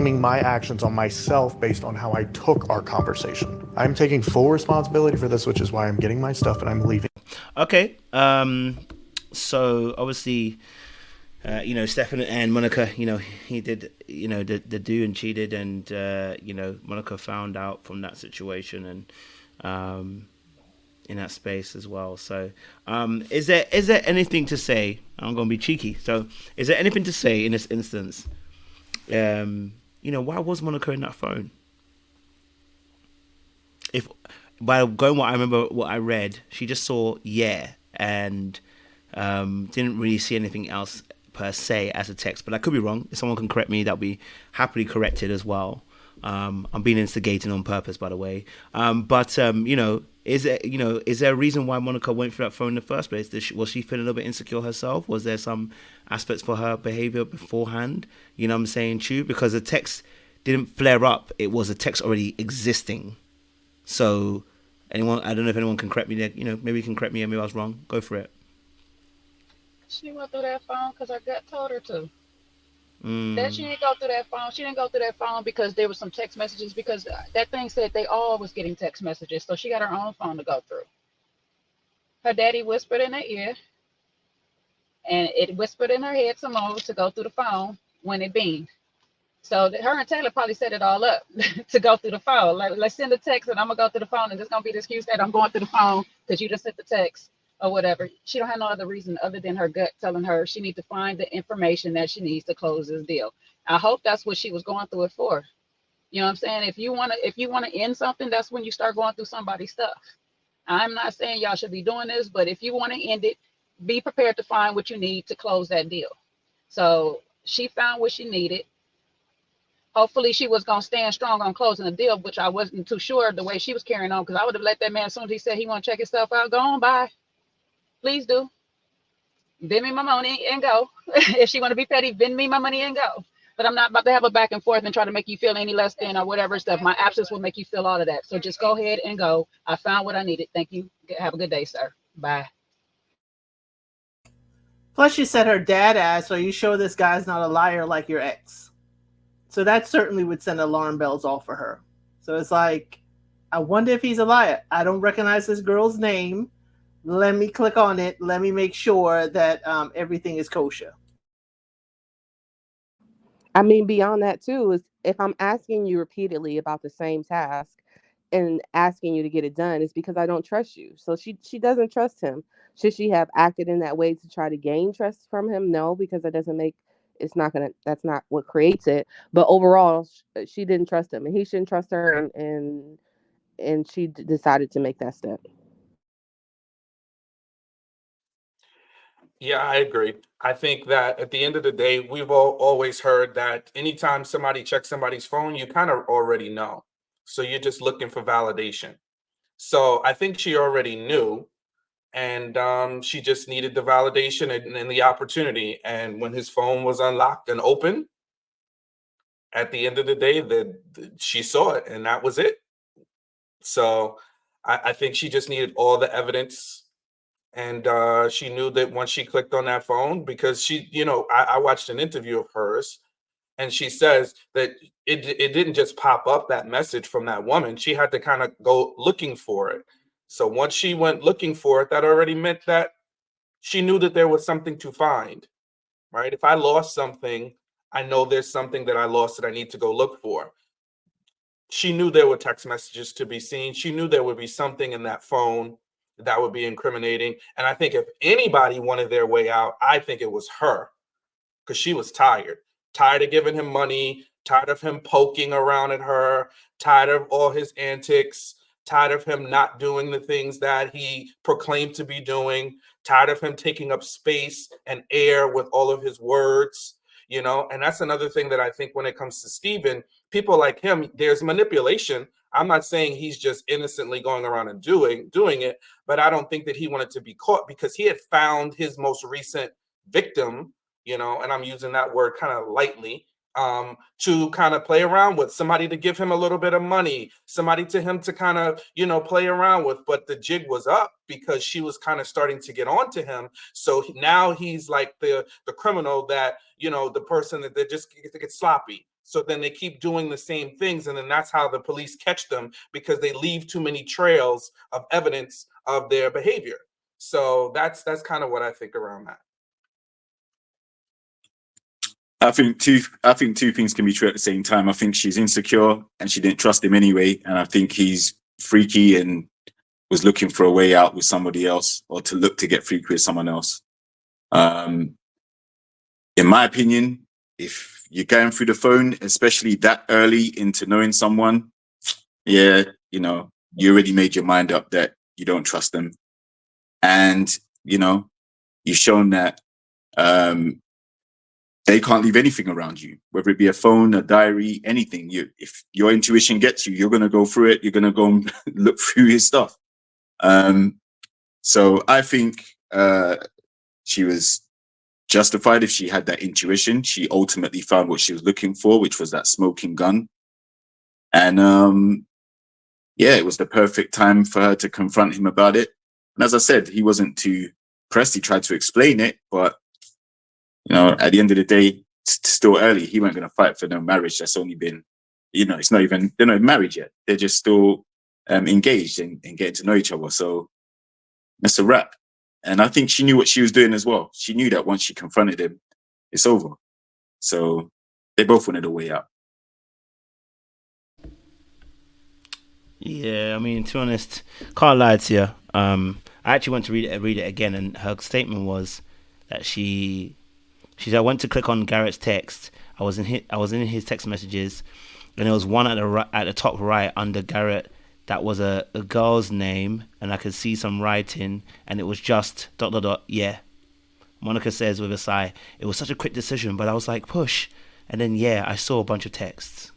blaming my actions on myself based on how I took our conversation. I'm taking full responsibility for this, which is why I'm getting my stuff and I'm leaving. Okay. So obviously, Stefan and Monica, he did, the do, and cheated, and Monica found out from that situation, and in that space as well. So, is there anything to say? I'm going to be cheeky. So, is there anything to say in this instance? Why was Monica in that phone? If by going what I remember, what I read, she just saw and didn't really see anything else per se as a text. But I could be wrong. If someone can correct me, that'll be happily corrected as well. I'm being instigating on purpose, by the way. Is there a reason why Monica went for that phone in the first place? Was she feeling a little bit insecure herself? Was there some aspects for her behavior beforehand? You know what I'm saying, Chu? Because the text didn't flare up. It was a text already existing. So, I don't know if anyone can correct me there. Maybe you can correct me and maybe I was wrong. Go for it. She went through that phone because her gut told her to. That she Mm, didn't go through that phone. She didn't go through that phone because there was some text messages. Because that thing said they all was getting text messages, so she got her own phone to go through. Her daddy whispered in her ear, and it whispered in her head some more to go through the phone when it beamed. So her and Taylor probably set it all up to go through the phone. Like, let's send a text and I'm gonna go through the phone, and there's gonna be the excuse that I'm going through the phone because you just sent the text or whatever. She don't have no other reason other than her gut telling her she needs to find the information that she needs to close this deal. I hope that's what she was going through it for. You know what I'm saying? If you wanna end something, that's when you start going through somebody's stuff. I'm not saying y'all should be doing this, but if you want to end it, be prepared to find what you need to close that deal. So she found what she needed. Hopefully she was going to stand strong on closing the deal, which I wasn't too sure the way she was carrying on, because I would have let that man, as soon as he said he want to check his stuff out, go on by. Please do. Bend me my money and go. If she want to be petty, bend me my money and go. But I'm not about to have a back and forth and try to make you feel any less than or whatever stuff. My absence will make you feel all of that. So just go ahead and go. I found what I needed. Thank you. Have a good day, sir. Bye. Plus, she said her dad asked, "Are you sure this guy's not a liar like your ex?" So that certainly would send alarm bells off for her. So it's like, I wonder if he's a liar. I don't recognize this girl's name. Let me click on it. Let me make sure that everything is kosher. I mean, beyond that too is if I'm asking you repeatedly about the same task and asking you to get it done, it's because I don't trust you. So she doesn't trust him. Should she have acted in that way to try to gain trust from him? No, because that doesn't make it's not gonna that's not what creates it. But overall, she didn't trust him, and he shouldn't trust her, and she decided to make that step. Yeah, I agree. I think that at the end of the day, we've all always heard that anytime somebody checks somebody's phone, you kind of already know. So you're just looking for validation. So I think she already knew, and she just needed the validation and the opportunity. And when his phone was unlocked and open, at the end of the day, she saw it, and that was it. So I think she just needed all the evidence, and she knew that once she clicked on that phone, because I watched an interview of hers, and she says that it didn't just pop up, that message from that woman. She had to kind of go looking for it. So once she went looking for it, that already meant that she knew that there was something to find, right? If I lost something, I know there's something that I lost that I need to go look for. She knew there were text messages to be seen. She knew there would be something in that phone that would be incriminating. And I think if anybody wanted their way out, I think it was her, because she was tired of giving him money, tired of him poking around at her, tired of all his antics, tired of him not doing the things that he proclaimed to be doing, tired of him taking up space and air with all of his words. And that's another thing that I think when it comes to Steven, people like him, there's manipulation. I'm not saying he's just innocently going around and doing it, but I don't think that he wanted to be caught, because he had found his most recent victim, and I'm using that word kind of lightly, to kind of play around with, somebody to give him a little bit of money, somebody to him to kind of, play around with. But the jig was up, because she was kind of starting to get on to him. So now he's like the criminal that, the person that just gets sloppy. So then they keep doing the same things, and then that's how the police catch them, because they leave too many trails of evidence of their behavior. So that's kind of what I think around that. I think two things can be true at the same time. I think she's insecure and she didn't trust him anyway, and I think he's freaky and was looking for a way out with somebody else, or to look to get freaky with someone else. In my opinion, if you're going through the phone, especially that early into knowing someone, yeah, you know, you already made your mind up that you don't trust them, and you know, you've shown that they can't leave anything around you, whether it be a phone, a diary, anything. If your intuition gets you, you're going to go through it. You're going to go and look through his stuff. So I think she was justified if she had that intuition. She ultimately found what she was looking for, which was that smoking gun. And yeah, it was the perfect time for her to confront him about it. And as I said, he wasn't too pressed. He tried to explain it, but you know, at the end of the day, it's still early. He wasn't going to fight for no marriage that's only been, you know, it's not even, they're not married yet. They're just still engaged and getting to know each other. So that's a wrap. And I think she knew what she was doing as well. She knew that once she confronted him, it's over. So they both wanted a way out. Yeah, I mean, to be honest, can't lie to you. I actually went to read it again, and her statement was that she said, I went to click on Garrett's text. I was in his text messages, and there was one at the top right under Garrett that was a girl's name, and I could see some writing, and it was just ... Yeah. Monica says with a sigh, it was such a quick decision, but I was like, push. And then, yeah, I saw a bunch of texts.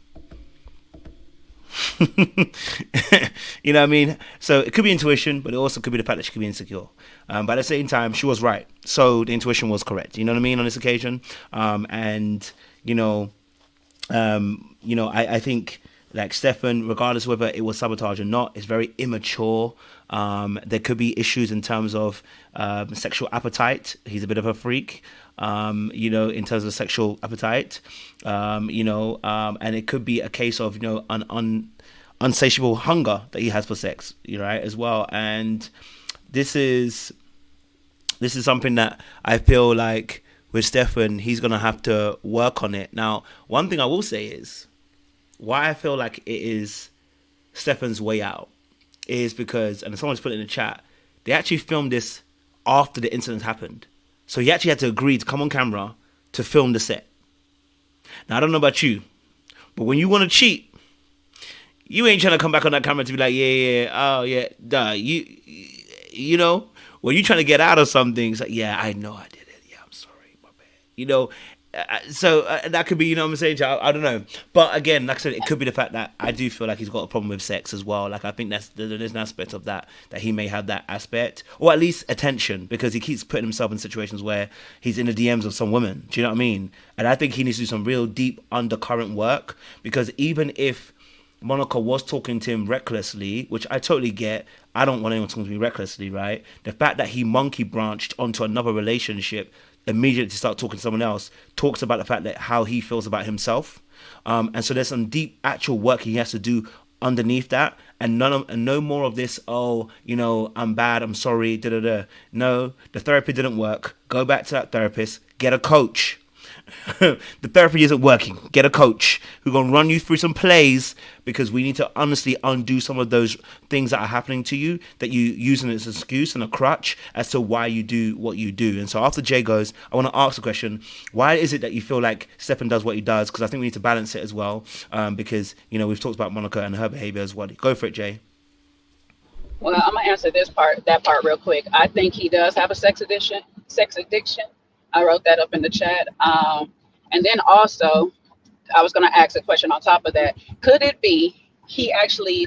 You know what I mean? So it could be intuition, but it also could be the fact that she could be insecure. But at the same time, she was right. So the intuition was correct. You know what I mean on this occasion? And I think like Stefan, regardless of whether it was sabotage or not, is very immature. There could be issues in terms of sexual appetite. He's a bit of a freak, in terms of sexual appetite, and it could be a case of, an unsatiable hunger that he has for sex, right, as well. And this is something that I feel like with Stefan, he's going to have to work on it. Now, one thing I will say is, why I feel like it is Stefan's way out is because, and someone's put it in the chat, they actually filmed this after the incident happened. So he actually had to agree to come on camera to film the set. Now, I don't know about you, but when you want to cheat, you ain't trying to come back on that camera to be like, when you're trying to get out of something, it's like, yeah, I know I did it. Yeah, I'm sorry, my bad. So that could be, what I'm saying? I don't know. But again, like I said, it could be the fact that I do feel like he's got a problem with sex as well. Like, I think there's an aspect of that he may have that aspect, or at least attention, because he keeps putting himself in situations where he's in the DMs of some women. Do you know what I mean? And I think he needs to do some real deep undercurrent work, because even if Monica was talking to him recklessly, which I totally get, I don't want anyone talking to me recklessly, right? The fact that he monkey branched onto another relationship immediately to start talking to someone else talks about the fact that how he feels about himself, and so there's some deep actual work he has to do underneath that, and no more of this, I'm bad, I'm sorry, No, the therapy didn't work. Go back to that therapist, get a coach. The therapy isn't working. Get a coach who's going to run you through some plays, because we need to honestly undo some of those things that are happening to you that you using as an excuse and a crutch as to why you do what you do. And so after Jay goes, I want to ask the question, why is it that you feel like Stefan does what he does? Because I think we need to balance it as well, because we've talked about Monica and her behavior as well. Go for it, Jay. Well, I'm gonna answer that part real quick. I think he does have a sex addiction. I wrote that up in the chat. And then also, I was going to ask a question on top of that. Could it be he actually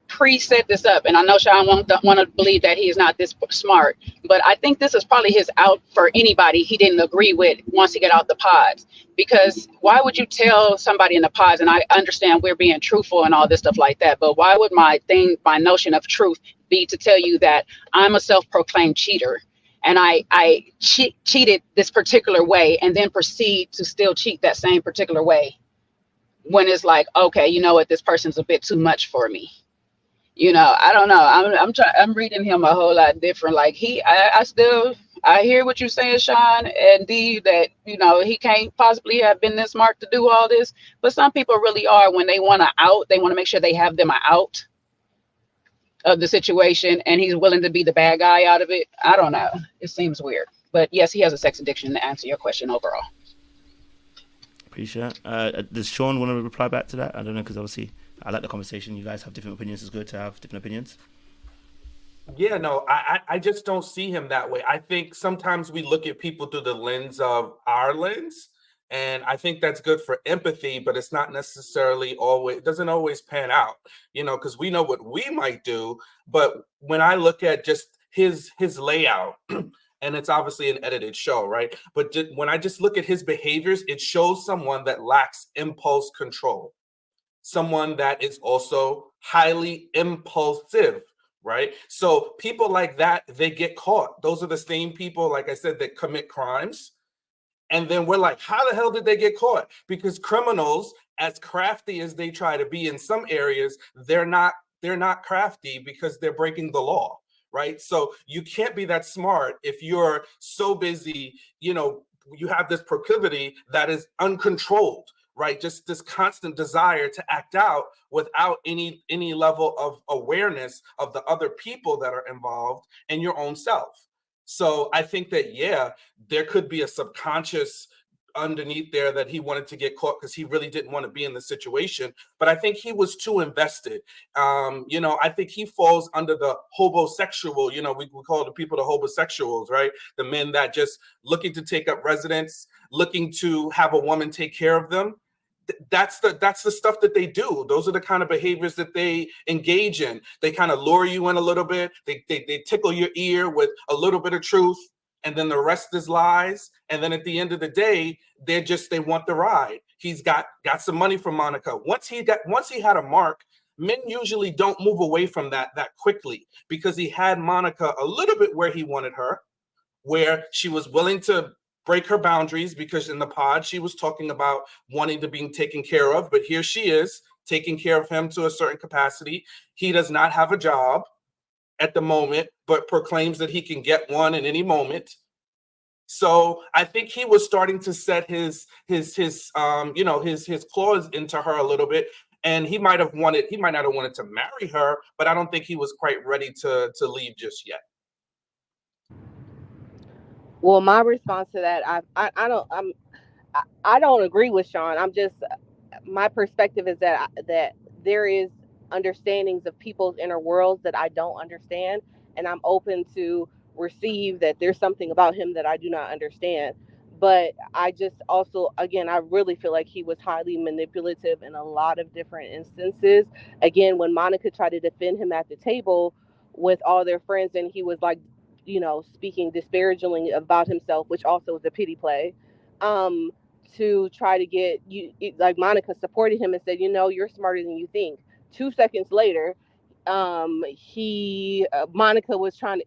pre-set this up? And I know Sean won't want to believe that he is not this smart, but I think this is probably his out for anybody he didn't agree with once he got out the pods. Because why would you tell somebody in the pods, and I understand we're being truthful and all this stuff like that, but why would my notion of truth be to tell you that I'm a self-proclaimed cheater? and I cheated this particular way and then proceed to still cheat that same particular way, when it's like, okay, you know what, this person's a bit too much for me. I don't know. I'm reading him a whole lot different. Like I still, I hear what you're saying, Sean, and D, that he can't possibly have been this smart to do all this. But some people really are. When they want to out, they want to make sure they have them out of the situation, and he's willing to be the bad guy out of it. I don't know. It seems weird. But yes, he has a sex addiction, to answer your question overall. Appreciate it. Does Sean want to reply back to that? I don't know, because obviously I like the conversation. You guys have different opinions. It's good to have different opinions. Yeah, no, I just don't see him that way. I think sometimes we look at people through the lens of our lens, and I think that's good for empathy, but it's not necessarily always, it doesn't always pan out, because we know what we might do. But when I look at just his layout, and it's obviously an edited show, right? But when I just look at his behaviors, it shows someone that lacks impulse control, someone that is also highly impulsive, right? So people like that, they get caught. Those are the same people, like I said, that commit crimes. And then we're like, how the hell did they get caught? Because criminals, as crafty as they try to be in some areas, they're not crafty because they're breaking the law, right? So you can't be that smart if you're so busy, you have this proclivity that is uncontrolled, right? Just this constant desire to act out without any level of awareness of the other people that are involved and your own self. So I think that, yeah, there could be a subconscious underneath there that he wanted to get caught because he really didn't want to be in the situation. But I think he was too invested. I think he falls under the hobosexual, we call the people the hobosexuals, right? The men that just looking to take up residence, looking to have a woman take care of them. That's the stuff that they do. Those are the kind of behaviors that they engage in. They kind of lure you in a little bit. They tickle your ear with a little bit of truth, and then the rest is lies. And then at the end of the day, they want the ride. He's got some money from Monica. Once he had a mark, men usually don't move away from that quickly, because he had Monica a little bit where he wanted her, where she was willing to break her boundaries, because in the pod she was talking about wanting to be taken care of, but here she is taking care of him to a certain capacity. He does not have a job at the moment, but proclaims that he can get one at any moment. So I think he was starting to set his claws into her a little bit, and he might not have wanted to marry her, but I don't think he was quite ready to leave just yet. Well, my response to that, I don't agree with Sean. My perspective is that there is understandings of people's inner worlds that I don't understand, and I'm open to receive that there's something about him that I do not understand. But I just also, again, I really feel like he was highly manipulative in a lot of different instances. Again, when Monica tried to defend him at the table with all their friends, and he was like, speaking disparagingly about himself, which also was a pity play. To try to get like Monica supported him and said, you're smarter than you think. 2 seconds later, Monica was trying to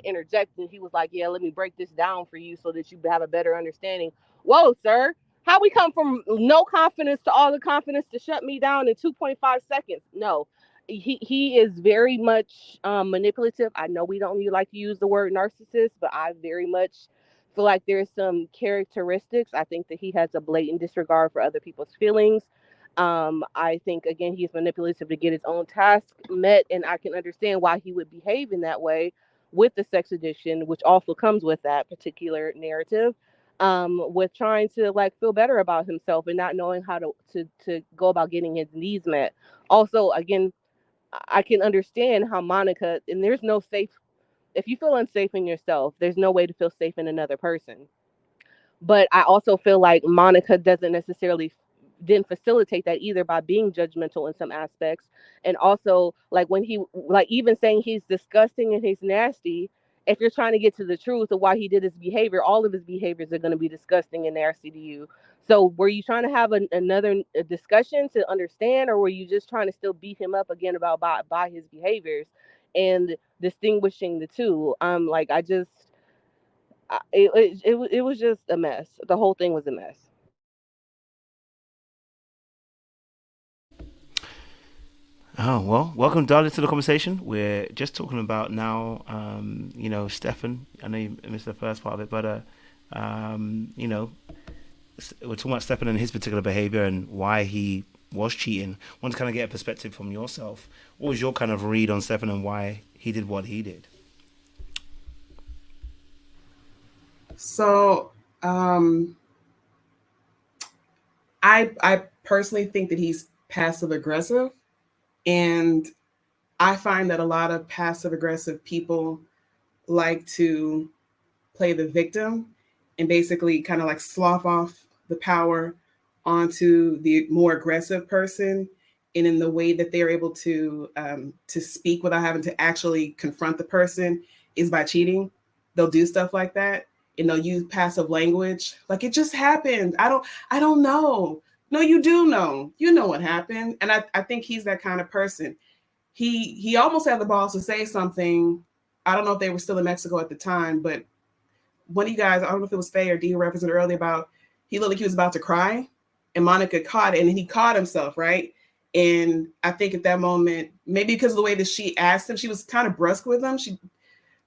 interject, and he was like, yeah, let me break this down for you so that you have a better understanding. Whoa, sir, how we come from no confidence to all the confidence to shut me down in 2.5 seconds? No, he is very much manipulative. I know we don't like to use the word narcissist, but I very much feel like there's some characteristics. I think that he has a blatant disregard for other people's feelings. I think, again, he's manipulative to get his own task met, and I can understand why he would behave in that way with the sex addiction, which also comes with that particular narrative, with trying to feel better about himself and not knowing how to go about getting his needs met. Also, again, I can understand how Monica, and there's no safe, if you feel unsafe in yourself, there's no way to feel safe in another person. But I also feel like Monica didn't facilitate that either, by being judgmental in some aspects. And also, when he, even saying he's disgusting and he's nasty, if you're trying to get to the truth of why he did his behavior, all of his behaviors are going to be disgusting and nasty to you. So were you trying to have another discussion to understand, or were you just trying to still beat him up again by his behaviors? And distinguishing the two, it was just a mess. The whole thing was a mess. Oh, well, welcome, darling, to the conversation. We're just talking about now, Stefan. I know you missed the first part of it, but, we're talking about Stefan and his particular behavior and why he was cheating. I want to kind of get a perspective from yourself. What was your kind of read on Stefan and why he did what he did? So, I personally think that he's passive aggressive, and I find that a lot of passive aggressive people like to play the victim and basically kind of like slough off the power onto the more aggressive person, and in the way that they're able to speak without having to actually confront the person is by cheating. They'll do stuff like that, and they'll use passive language like it just happened. I don't know. No, you do know. You know what happened. And I think he's that kind of person. He almost had the balls to say something. I don't know if they were still in Mexico at the time, but one of you guys, I don't know if it was Faye or Dee referenced it earlier about he looked like he was about to cry, and Monica caught it, and he caught himself, right? And I think at that moment, maybe because of the way that she asked him, she was kind of brusque with him.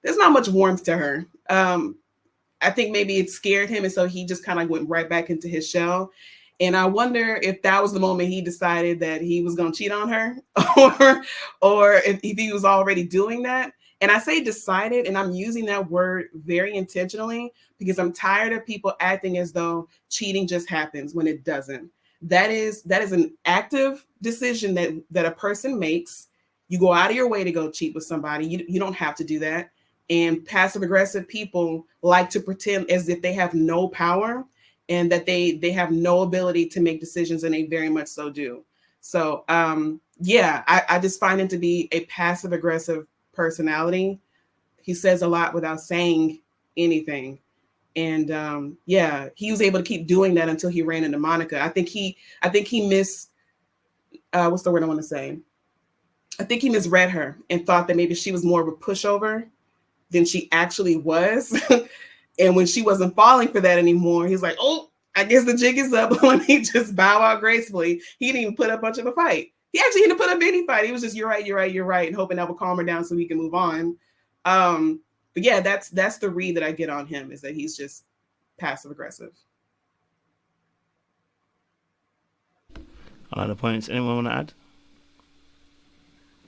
There's not much warmth to her. I think maybe it scared him, and so he just kind of went right back into his shell. And I wonder if that was the moment he decided that he was going to cheat on her, or if he was already doing that. And I say decided, and I'm using that word very intentionally because I'm tired of people acting as though cheating just happens when it doesn't. That is an active decision that a person makes. You go out of your way to go cheat with somebody. You don't have to do that. And passive aggressive people like to pretend as if they have no power and that they have no ability to make decisions, and they very much so do. So I just find him to be a passive aggressive personality. He says a lot without saying anything. And he was able to keep doing that until he ran into Monica. I think he missed what's the word I want to say? I think he misread her and thought that maybe she was more of a pushover than she actually was. And when she wasn't falling for that anymore, he's like, oh, I guess the jig is up. Let me just bow out gracefully. He didn't even put up much of a fight. He actually didn't put up any fight. He was just, you're right, and hoping that will calm her down so we can move on. But yeah, that's the read that I get on him, is that he's just passive aggressive. I like the points. Anyone want to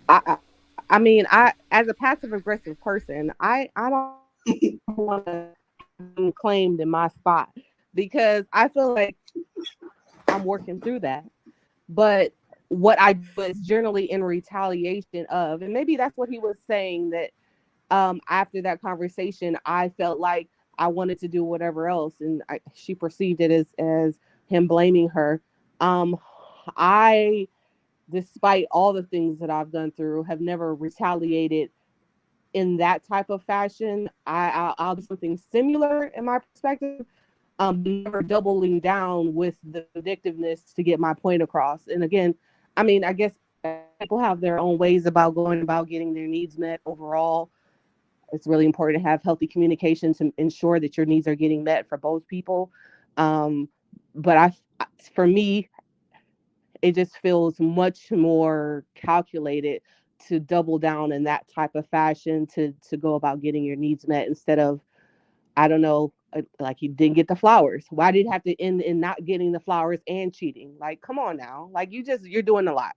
add? I mean, as a passive aggressive person, I don't want to be claimed in my spot because I feel like I'm working through that. But what I do is generally in retaliation of, and maybe that's what he was saying, that after that conversation, I felt like I wanted to do whatever else, and she perceived it as him blaming her. I, despite all the things that I've gone through, have never retaliated in that type of fashion. I'll do something similar in my perspective, never doubling down with the vindictiveness to get my point across. And again, I mean, I guess people have their own ways about going about getting their needs met. Overall, it's really important to have healthy communication to ensure that your needs are getting met for both people. But for me, it just feels much more calculated to double down in that type of fashion to go about getting your needs met instead of, I don't know, like you didn't get the flowers. Why did it have to end in not getting the flowers and cheating? Like, come on now. Like you're doing a lot.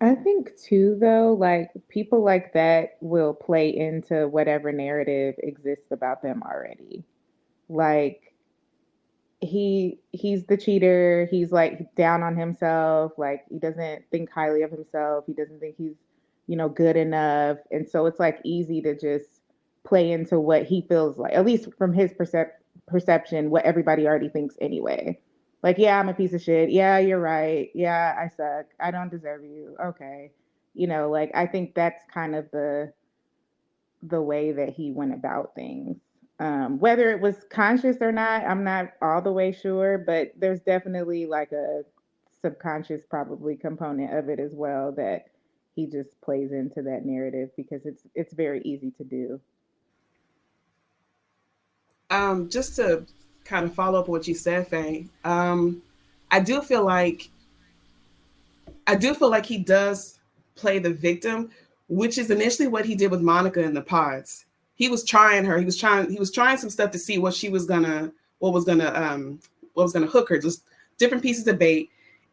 I think too, though, like people like that will play into whatever narrative exists about them already. Like he's the cheater. He's like down on himself. Like he doesn't think highly of himself. He doesn't think he's, good enough. And so it's like easy to just play into what he feels like, at least from his perception, what everybody already thinks anyway. Like, yeah, I'm a piece of shit. Yeah, you're right. Yeah, I suck. I don't deserve you. Okay. Like I think that's kind of the way that he went about things. Whether it was conscious or not, I'm not all the way sure, but there's definitely like a subconscious probably component of it as well that he just plays into that narrative because it's very easy to do. Just to kind of follow up what you said, Faye, I do feel like he does play the victim, which is initially what he did with Monica in the pods. He was trying her. He was trying some stuff to see what was gonna hook her, just different pieces of bait.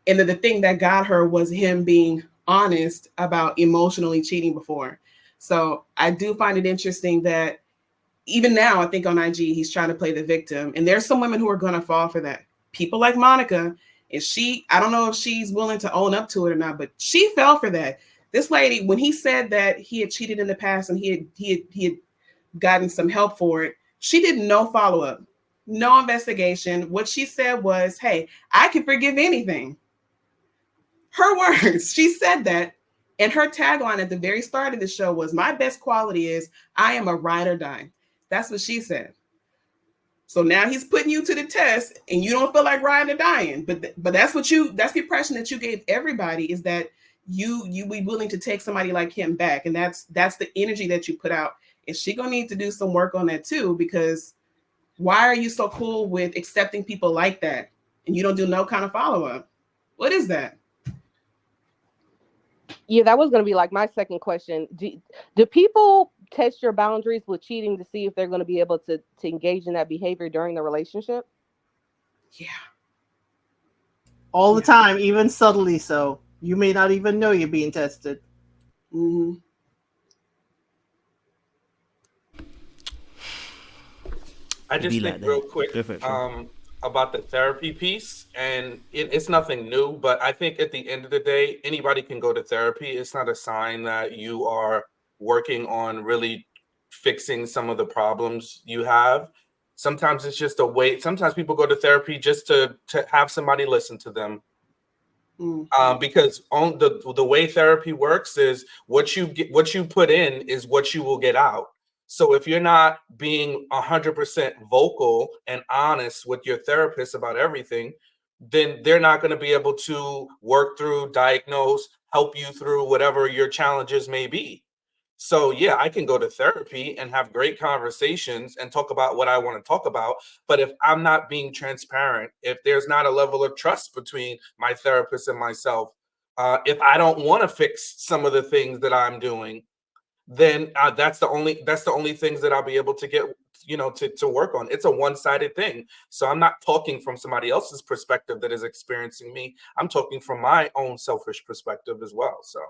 And then the thing that got her was him being honest about emotionally cheating before. So I do find it interesting that even now, I think on IG, he's trying to play the victim. And there's some women who are going to fall for that. People like Monica, and I don't know if she's willing to own up to it or not, but she fell for that. This lady, when he said that he had cheated in the past and he had gotten some help for it, she did no follow-up, no investigation. What she said was, hey, I can forgive anything. Her words, she said that. And her tagline at the very start of the show was, my best quality is I am a ride or die. That's what she said. So now he's putting you to the test and you don't feel like riding or dying. But that's the impression that you gave everybody, is that you be willing to take somebody like him back. And that's the energy that you put out. And she gonna need to do some work on that too, because why are you so cool with accepting people like that and you don't do no kind of follow-up? What is that? Yeah, that was going to be like my second question. Do people test your boundaries with cheating to see if they're going to be able to engage in that behavior during the relationship? Yeah. All the time, even subtly so. You may not even know you're being tested. Mm-hmm. I just think real quick about the therapy piece, and it's nothing new, but I think at the end of the day, anybody can go to therapy. It's not a sign that you are working on really fixing some of the problems you have. Sometimes it's just a way. Sometimes people go to therapy just to have somebody listen to them. Because on the way therapy works is what you put in is what you will get out. So if you're not being 100% vocal and honest with your therapist about everything, then they're not going to be able to work through, diagnose, help you through whatever your challenges may be. So yeah, I can go to therapy and have great conversations and talk about what I want to talk about. But if I'm not being transparent, if there's not a level of trust between my therapist and myself, if I don't want to fix some of the things that I'm doing, then that's the only things that I'll be able to get, to work on. It's a one-sided thing. So I'm not talking from somebody else's perspective that is experiencing me. I'm talking from my own selfish perspective as well. So